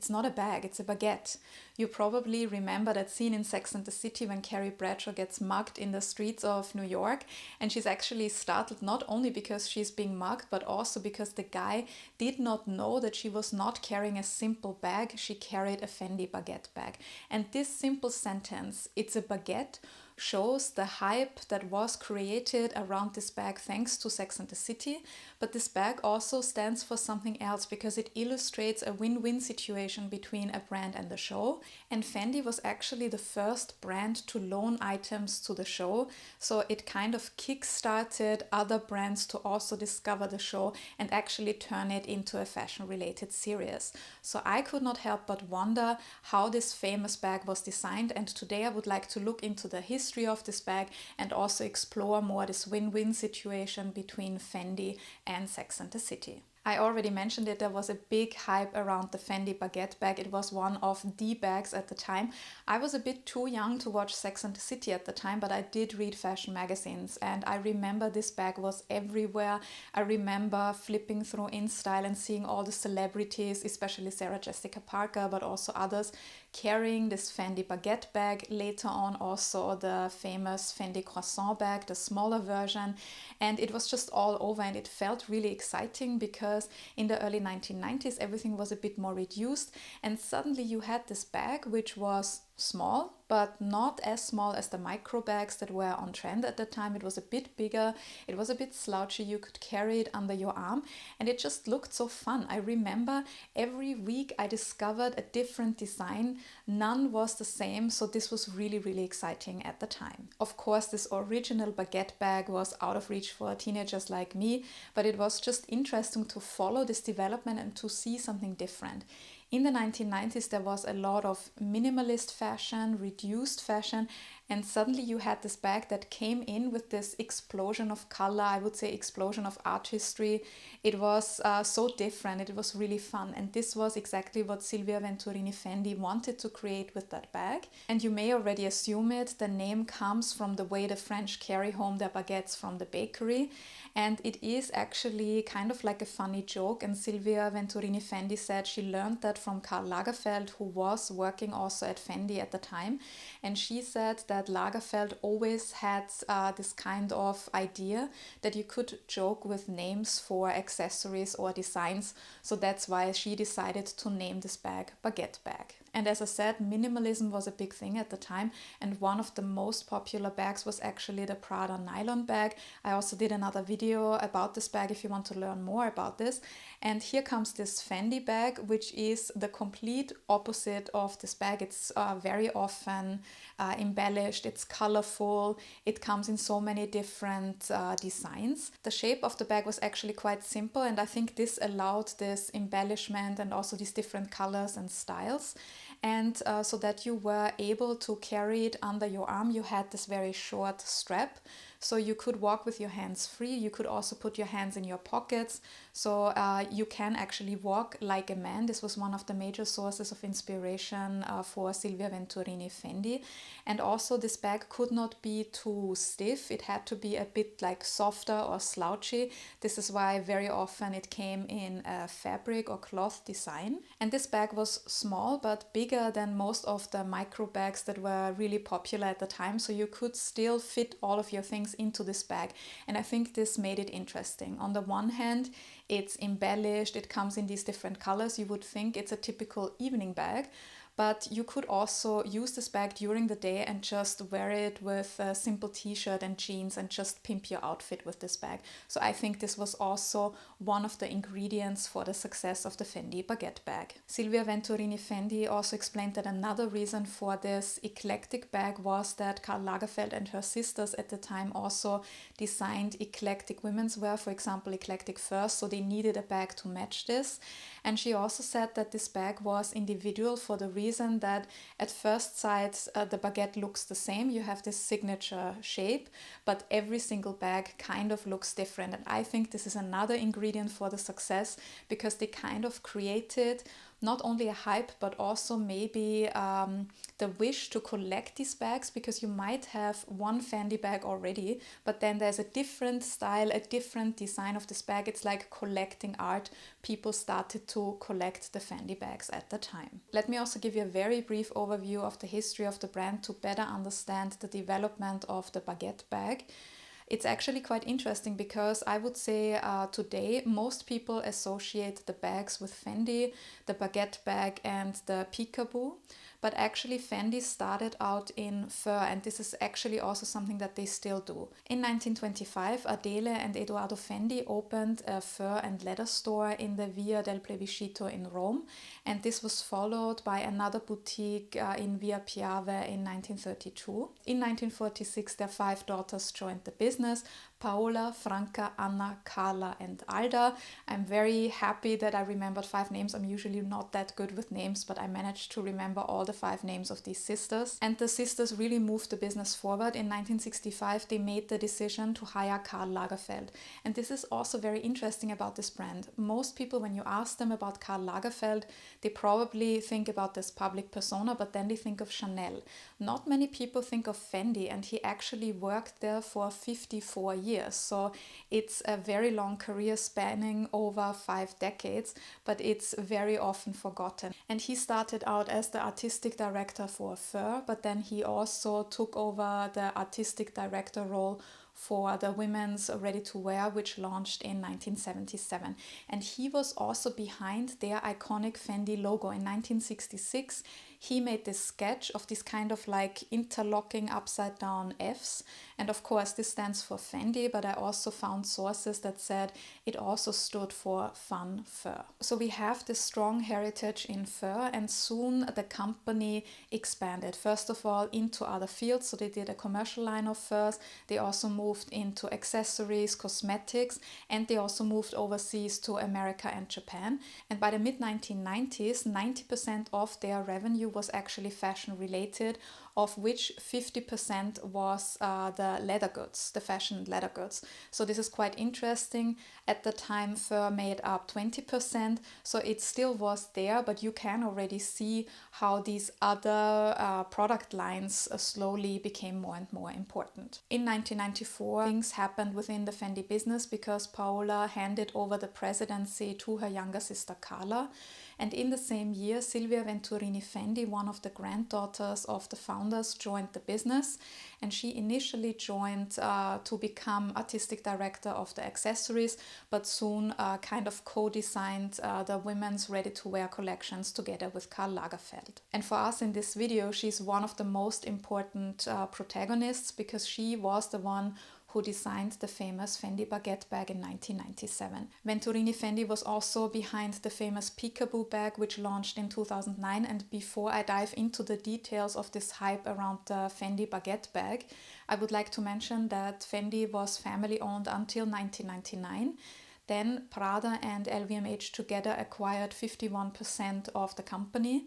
it's not a bag, it's a baguette. You probably remember that scene in Sex and the City when Carrie Bradshaw gets mugged in the streets of New York, and she's actually startled not only because she's being mugged, but also because the guy did not know that she was not carrying a simple bag, she carried a Fendi Baguette bag. And this simple sentence, it's a baguette, shows the hype that was created around this bag thanks to Sex and the City. But this bag also stands for something else because it illustrates a win-win situation between a brand and the show. And Fendi was actually the first brand to loan items to the show. So it kind of kick-started other brands to also discover the show and actually turn it into a fashion-related series. So I could not help but wonder how this famous bag was designed. And today I would like to look into the history of this bag and also explore more this win-win situation between Fendi and Sex and the City. I already mentioned it, there was a big hype around the Fendi Baguette bag. It was one of the bags at the time. I was a bit too young to watch Sex and the City at the time, but I did read fashion magazines and I remember this bag was everywhere. I remember flipping through InStyle and seeing all the celebrities, especially Sarah Jessica Parker, but also others, carrying this Fendi Baguette bag. Later on also the famous Fendi Croissant bag, the smaller version. And it was just all over and it felt really exciting because in the early 1990s everything was a bit more reduced and suddenly you had this bag which was small, but not as small as the micro bags that were on trend at the time. It was a bit bigger, it was a bit slouchy, you could carry it under your arm and it just looked so fun. I remember every week I discovered a different design, none was the same, so this was really, really exciting at the time. Of course, this original baguette bag was out of reach for teenagers like me, but it was just interesting to follow this development and to see something different. In the 1990s, there was a lot of minimalist fashion, reduced fashion, and suddenly you had this bag that came in with this explosion of color, I would say explosion of artistry. It was so different, it was really fun, and this was exactly what Silvia Venturini Fendi wanted to create with that bag. And you may already assume it, the name comes from the way the French carry home their baguettes from the bakery, and it is actually kind of like a funny joke, and Silvia Venturini Fendi said she learned that from Karl Lagerfeld, who was working also at Fendi at the time, and she said that Lagerfeld always had this kind of idea that you could joke with names for accessories or designs, so that's why she decided to name this bag Baguette Bag. And as I said, minimalism was a big thing at the time, and one of the most popular bags was actually the Prada nylon bag. I also did another video about this bag if you want to learn more about this. And here comes this Fendi bag, which is the complete opposite of this bag. It's very often embellished, it's colorful, it comes in so many different designs. The shape of the bag was actually quite simple, and I think this allowed this embellishment and also these different colors and styles. And so that you were able to carry it under your arm, you had this very short strap. So you could walk with your hands free. You could also put your hands in your pockets. So you can actually walk like a man. This was one of the major sources of inspiration for Silvia Venturini Fendi. And also this bag could not be too stiff. It had to be a bit like softer or slouchy. This is why very often it came in a fabric or cloth design. And this bag was small but bigger than most of the micro bags that were really popular at the time. So you could still fit all of your things into this bag, and I think this made it interesting. On the one hand, it's embellished, it comes in these different colors. You would think it's a typical evening bag, but you could also use this bag during the day and just wear it with a simple t-shirt and jeans and just pimp your outfit with this bag. So I think this was also one of the ingredients for the success of the Fendi Baguette bag. Silvia Venturini Fendi also explained that another reason for this eclectic bag was that Karl Lagerfeld and her sisters at the time also designed eclectic women's wear, for example eclectic furs, so they needed a bag to match this. And she also said that this bag was individual for the reason that at first sight the baguette looks the same. You have this signature shape, but every single bag kind of looks different. And I think this is another ingredient for the success, because they kind of created not only a hype, but also maybe the wish to collect these bags, because you might have one Fendi bag already, but then there's a different style, a different design of this bag. It's like collecting art. People started to collect the Fendi bags at the time. Let me also give you a very brief overview of the history of the brand to better understand the development of the baguette bag. It's actually quite interesting because I would say today most people associate the bags with Fendi, the baguette bag and the peekaboo. But actually Fendi started out in fur, and this is actually also something that they still do. In 1925, Adele and Edoardo Fendi opened a fur and leather store in the Via del Plebiscito in Rome, and this was followed by another boutique in Via Piave in 1932. In 1946, their 5 daughters joined the business: Paola, Franca, Anna, Carla and Alda. I'm very happy that I remembered 5 names. I'm usually not that good with names, but I managed to remember all the 5 names of these sisters. And the sisters really moved the business forward. In 1965, they made the decision to hire Karl Lagerfeld. And this is also very interesting about this brand. Most people, when you ask them about Karl Lagerfeld, they probably think about this public persona, but then they think of Chanel. Not many people think of Fendi, and he actually worked there for 54 years. So it's a very long career spanning over 5 decades, but it's very often forgotten. And he started out as the artistic director for Fur, but then he also took over the artistic director role for the women's ready-to-wear, which launched in 1977. And he was also behind their iconic Fendi logo. In 1966, he made this sketch of this kind of like interlocking upside down Fs. And of course, this stands for Fendi, but I also found sources that said it also stood for fun fur. So we have this strong heritage in fur, and soon the company expanded. First of all, into other fields. So they did a commercial line of furs. They also moved into accessories, cosmetics, and they also moved overseas to America and Japan. And by the mid-1990s, 90% of their revenue was actually fashion related, of which 50% was the leather goods, the fashion leather goods. So this is quite interesting. At the time, fur made up 20%, so it still was there, but you can already see how these other product lines slowly became more and more important. In 1994, things happened within the Fendi business because Paola handed over the presidency to her younger sister Carla. And in the same year, Silvia Venturini Fendi, one of the granddaughters of the founders, joined the business. And she initially joined to become artistic director of the accessories, but soon kind of co-designed the women's ready-to-wear collections together with Karl Lagerfeld. And for us in this video, she's one of the most important protagonists because she was the one who designed the famous Fendi Baguette Bag in 1997. Venturini Fendi was also behind the famous Peekaboo bag, which launched in 2009. And before I dive into the details of this hype around the Fendi Baguette Bag, I would like to mention that Fendi was family owned until 1999. Then Prada and LVMH together acquired 51% of the company.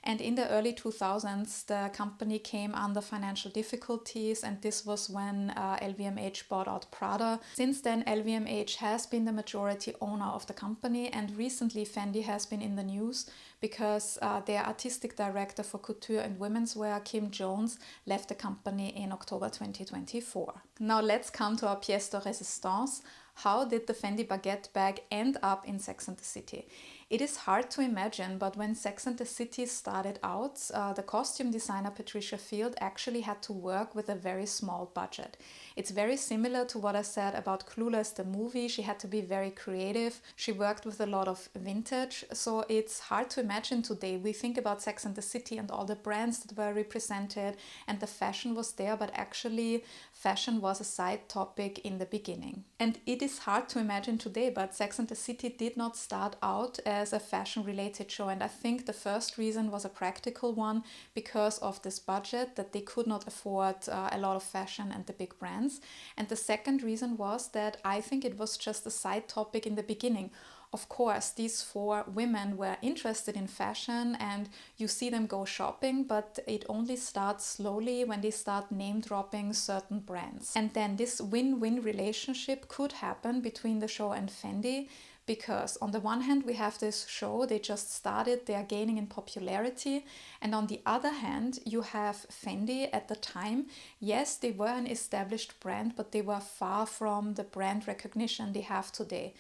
And in the early 2000s, the company came under financial difficulties, and this was when LVMH bought out Prada. Since then, LVMH has been the majority owner of the company, and recently Fendi has been in the news because their artistic director for couture and women's wear, Kim Jones, left the company in October 2024. Now let's come to our pièce de résistance. How did the Fendi Baguette Bag end up in Sex and the City? It is hard to imagine, but when Sex and the City started out, the costume designer Patricia Field actually had to work with a very small budget. It's very similar to what I said about Clueless, the movie. She had to be very creative. She worked with a lot of vintage, so it's hard to imagine today. We think about Sex and the City and all the brands that were represented, and the fashion was there, but actually fashion was a side topic in the beginning. And it is hard to imagine today, but Sex and the City did not start out as a fashion-related show, and I think the first reason was a practical one because of this budget, that they could not afford a lot of fashion and the big brands. And the second reason was that I think it was just a side topic in the beginning. Of course, these 4 women were interested in fashion and you see them go shopping, but it only starts slowly when they start name dropping certain brands. And then this win-win relationship could happen between the show and Fendi because on the one hand we have this show, they just started, they are gaining in popularity, and on the other hand you have Fendi at the time. Yes, they were an established brand, but they were far from the brand recognition they have today.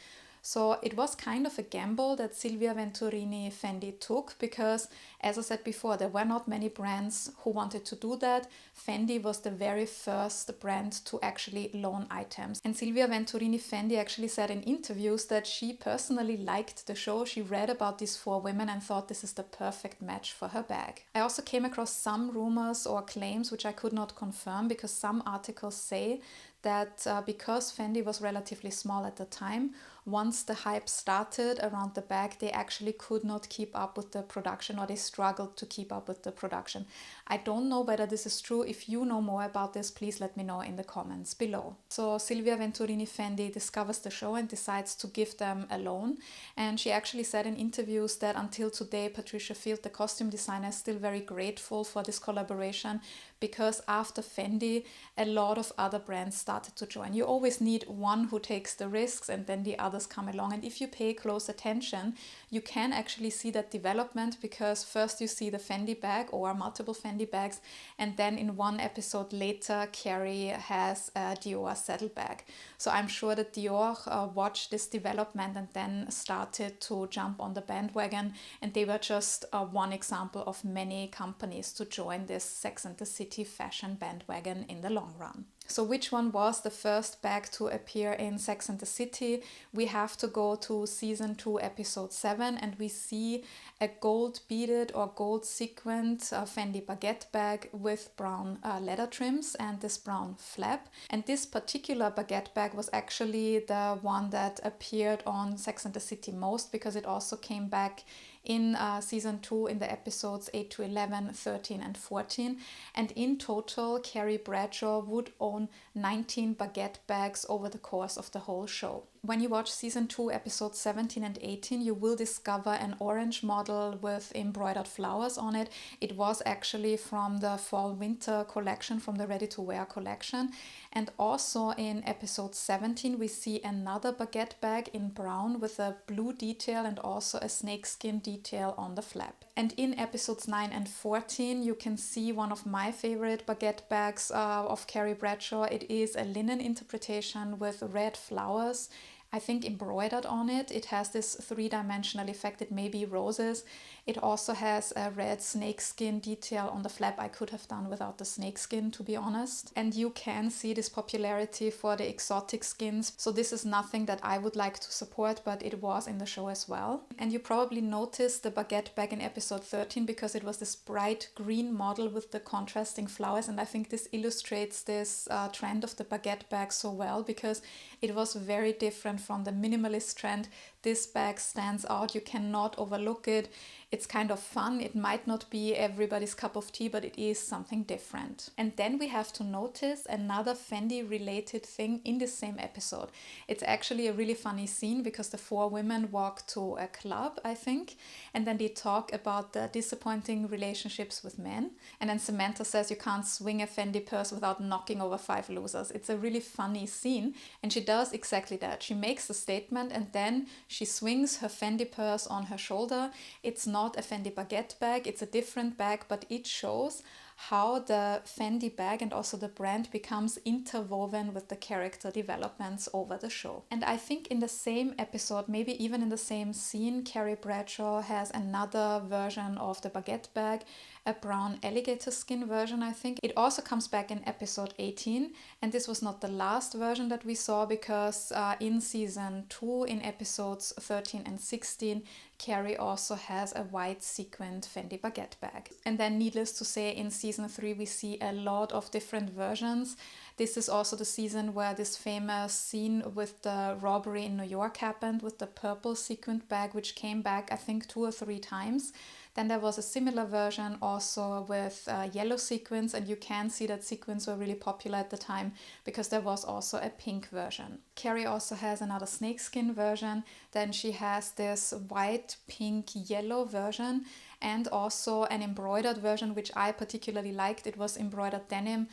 So it was kind of a gamble that Silvia Venturini Fendi took because, as I said before, there were not many brands who wanted to do that. Fendi was the very first brand to actually loan items. And Silvia Venturini Fendi actually said in interviews that she personally liked the show. She read about these 4 women and thought this is the perfect match for her bag. I also came across some rumors or claims which I could not confirm because some articles say that because Fendi was relatively small at the time, once the hype started around the bag, they actually could not keep up with the production, or they struggled to keep up with the production. I don't know whether this is true. If you know more about this, please let me know in the comments below. So Silvia Venturini Fendi discovers the show and decides to give them a loan. And she actually said in interviews that until today, Patricia Field, the costume designer, is still very grateful for this collaboration, because after Fendi, a lot of other brands started to join. You always need one who takes the risks and then the others come along. And if you pay close attention, you can actually see that development, because first you see the Fendi bag or multiple Fendi bags, and then in one episode later, Carrie has a Dior saddlebag. So I'm sure that Dior watched this development and then started to jump on the bandwagon, and they were just one example of many companies to join this Sex and the City fashion bandwagon in the long run. So which one was the first bag to appear in Sex and the City? We have to go to season 2, episode 7, and we see a gold beaded or gold sequined Fendi Baguette bag with brown leather trims and this brown flap. And this particular Baguette bag was actually the one that appeared on Sex and the City most, because it also came back in season 2 in the episodes 8 to 11, 13 and 14. And in total, Carrie Bradshaw would own 19 baguette bags over the course of the whole show. When you watch season 2, episodes 17 and 18, you will discover an orange model with embroidered flowers on it. It was actually from the fall-winter collection, from the ready-to-wear collection. And also in episode 17, we see another baguette bag in brown with a blue detail and also a snakeskin detail on the flap. And in episodes 9 and 14, you can see one of my favorite baguette bags of Carrie Bradshaw. It is a linen interpretation with red flowers, I think embroidered on it. It has this 3-dimensional effect. It may be roses. It also has a red snakeskin detail on the flap. I could have done without the snakeskin, to be honest. And you can see this popularity for the exotic skins. So this is nothing that I would like to support, but it was in the show as well. And you probably noticed the baguette bag in episode 13 because it was this bright green model with the contrasting flowers. And I think this illustrates this trend of the baguette bag so well, because it was very different from the minimalist trend. This bag stands out. You cannot overlook it. It's kind of fun. It might not be everybody's cup of tea, but it is something different. And then we have to notice another Fendi related thing in the same episode. It's actually a really funny scene because the 4 women walk to a club, I think, and then they talk about the disappointing relationships with men. And then Samantha says you can't swing a Fendi purse without knocking over 5 losers. It's a really funny scene, and she does exactly that. She makes the statement and then she swings her Fendi purse on her shoulder. It's not a Fendi Baguette bag, it's a different bag, but it shows how the Fendi bag and also the brand becomes interwoven with the character developments over the show. And I think in the same episode, maybe even in the same scene, Carrie Bradshaw has another version of the baguette bag, a brown alligator skin version, I think. It also comes back in episode 18, and this was not the last version that we saw, because in season 2, in episodes 13 and 16, Carrie also has a white sequined Fendi Baguette bag. And then needless to say, in season 3 we see a lot of different versions. This is also the season where this famous scene with the robbery in New York happened, with the purple sequined bag, which came back I think 2 or 3 times. Then there was a similar version also with yellow sequins, and you can see that sequins were really popular at the time because there was also a pink version. Carrie also has another snakeskin version. Then she has this white, pink, yellow version, and also an embroidered version, which I particularly liked. It was embroidered denim.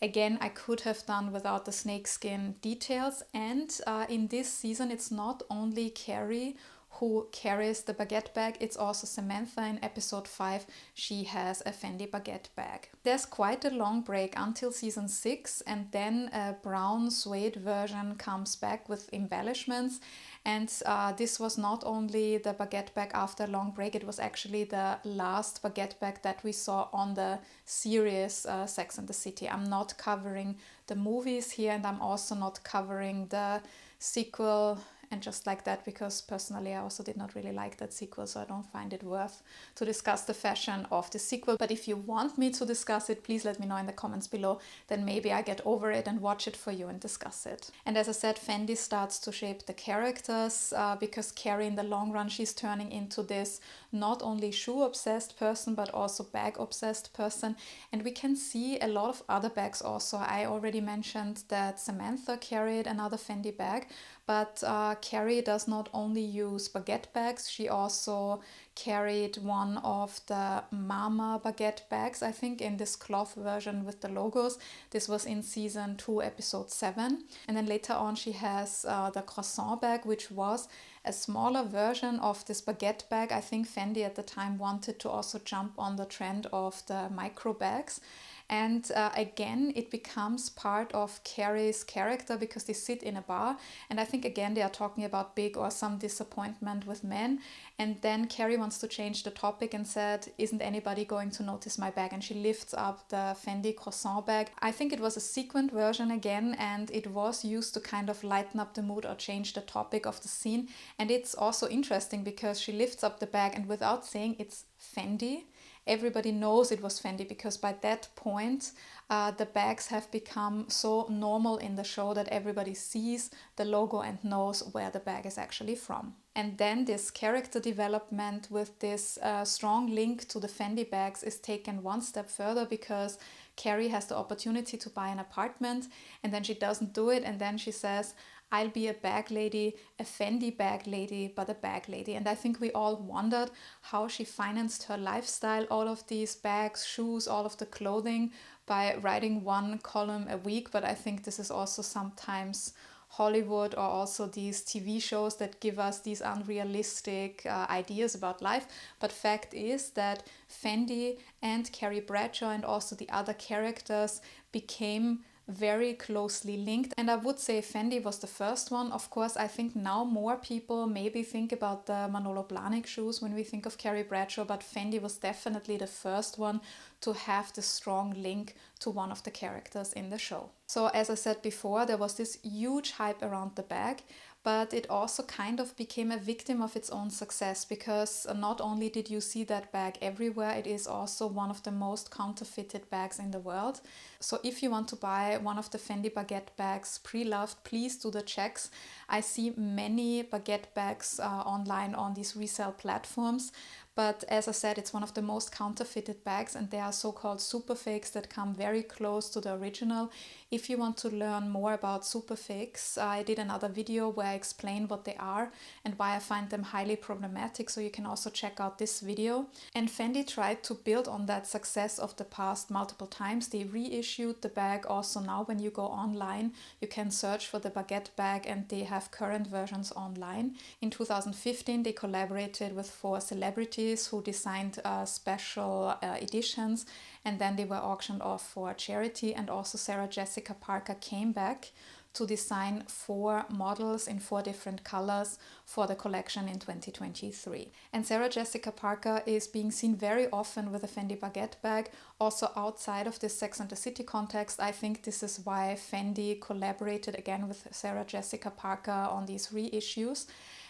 Again, I could have done without the snakeskin details. And in this season, it's not only Carrie who carries the baguette bag, it's also Samantha. In episode 5, she has a Fendi baguette bag. There's quite a long break until season 6, and then a brown suede version comes back with embellishments. And this was not only the baguette bag after a long break, it was actually the last baguette bag that we saw on the series Sex and the City. I'm not covering the movies here, and I'm also not covering the sequel and just like that, because personally I also did not really like that sequel, so I don't find it worth to discuss the fashion of the sequel. But if you want me to discuss it, please let me know in the comments below, then maybe I get over it and watch it for you and discuss it. And as I said, Fendi starts to shape the characters because Carrie, in the long run, she's turning into this not only shoe obsessed person but also bag obsessed person. And we can see a lot of other bags also. I already mentioned that Samantha carried another Fendi bag, but Carrie does not only use baguette bags, she also carried one of the Mama baguette bags, I think, in this cloth version with the logos. This was in season 2, episode 7. And then later on she has the croissant bag, which was a smaller version of this baguette bag. I think Fendi at the time wanted to also jump on the trend of the micro bags. And again, it becomes part of Carrie's character because they sit in a bar. And I think again, they are talking about big or some disappointment with men. And then Carrie wants to change the topic and said, isn't anybody going to notice my bag? And she lifts up the Fendi croissant bag. I think it was a sequined version again, and it was used to kind of lighten up the mood or change the topic of the scene. And it's also interesting because she lifts up the bag and without saying it's Fendi, everybody knows it was Fendi, because by that point the bags have become so normal in the show that everybody sees the logo and knows where the bag is actually from. And then this character development with this strong link to the Fendi bags is taken one step further, because Carrie has the opportunity to buy an apartment and then she doesn't do it, and then she says, I'll be a bag lady, a Fendi bag lady, but a bag lady. And I think we all wondered how she financed her lifestyle, all of these bags, shoes, all of the clothing, by writing one column a week. But I think this is also sometimes Hollywood or also these TV shows that give us these unrealistic ideas about life. But fact is that Fendi and Carrie Bradshaw and also the other characters became very closely linked. And I would say Fendi was the first one. Of course, I think now more people maybe think about the Manolo Blahnik shoes when we think of Carrie Bradshaw, but Fendi was definitely the first one to have the strong link to one of the characters in the show. So as I said before, there was this huge hype around the bag, but it also kind of became a victim of its own success, because not only did you see that bag everywhere, it is also one of the most counterfeited bags in the world. So if you want to buy one of the Fendi baguette bags pre-loved, please do the checks. I see many baguette bags online on these resale platforms. But as I said, it's one of the most counterfeited bags, and they are so-called super fakes that come very close to the original. If you want to learn more about super fakes, I did another video where I explain what they are and why I find them highly problematic, so you can also check out this video. And Fendi tried to build on that success of the past multiple times. They reissued the bag also now. When you go online, you can search for the baguette bag and they have current versions online. In 2015, they collaborated with 4 celebrities who designed special editions, and then they were auctioned off for charity. And also Sarah Jessica Parker came back to design 4 models in 4 different colors for the collection in 2023. And Sarah Jessica Parker is being seen very often with a Fendi baguette bag, also outside of this Sex and the City context. I think this is why Fendi collaborated again with Sarah Jessica Parker on these reissues.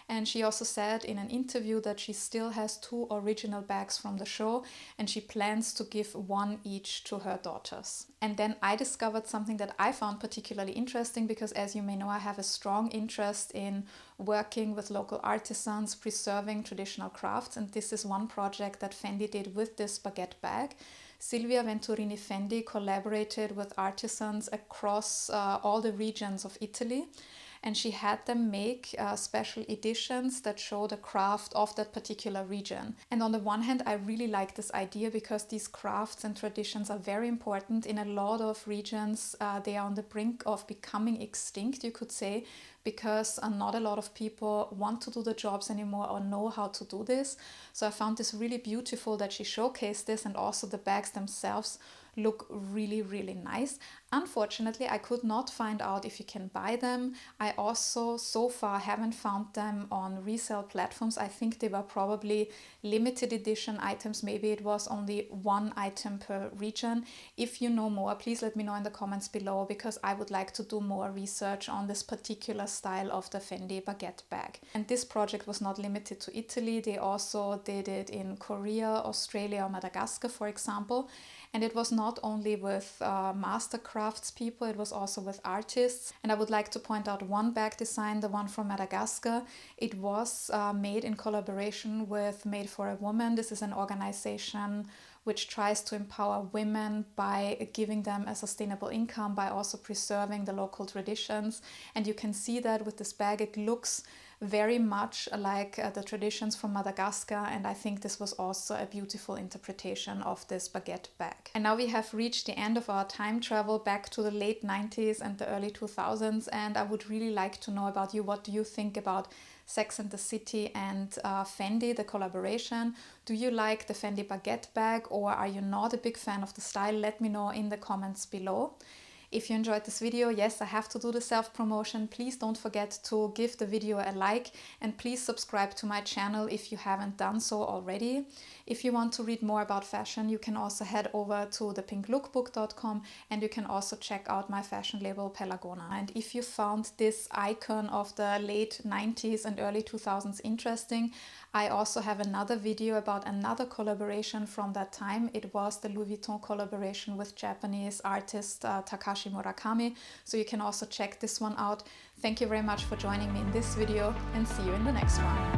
And she also said in an interview that she still has 2 original bags from the show, and she plans to give 1 each to her daughters. And then I discovered something that I found particularly interesting, because as you may know, I have a strong interest in working with local artisans, preserving traditional crafts, and this is one project that Fendi did with this baguette bag. Silvia Venturini Fendi collaborated with artisans across all the regions of Italy. and she had them make special editions that show the craft of that particular region. And on the one hand, I really like this idea because these crafts and traditions are very important in a lot of regions. They are on the brink of becoming extinct, you could say, because not a lot of people want to do the jobs anymore or know how to do this. So I found this really beautiful that she showcased this, and also the bags themselves look really, really nice. Unfortunately, I could not find out if you can buy them. I also so far haven't found them on resale platforms. I think they were probably limited edition items. Maybe it was only one item per region. If you know more, please let me know in the comments below, because I would like to do more research on this particular style of the Fendi Baguette bag. And this project was not limited to Italy. They also did it in Korea, Australia, or Madagascar, for example. And it was not only with master craftspeople, it was also with artists. And I would like to point out one bag design, the one from Madagascar. It was made in collaboration with Made for a Woman. This is an organization which tries to empower women by giving them a sustainable income, by also preserving the local traditions. And you can see that with this bag, it looks very much like the traditions from Madagascar, and I think this was also a beautiful interpretation of this baguette bag. And now we have reached the end of our time travel back to the late 90s and the early 2000s, and I would really like to know about you. What do you think about Sex and the City and Fendi, the collaboration? Do you like the Fendi Baguette bag, or are you not a big fan of the style? Let me know in the comments below. If you enjoyed this video, yes, I have to do the self-promotion. Please don't forget to give the video a like, and please subscribe to my channel if you haven't done so already. If you want to read more about fashion, you can also head over to thepinklookbook.com, and you can also check out my fashion label Pelagona. And if you found this icon of the late 90s and early 2000s interesting, I also have another video about another collaboration from that time. It was the Louis Vuitton collaboration with Japanese artist Takashi Murakami. So you can also check this one out. Thank you very much for joining me in this video, and see you in the next one.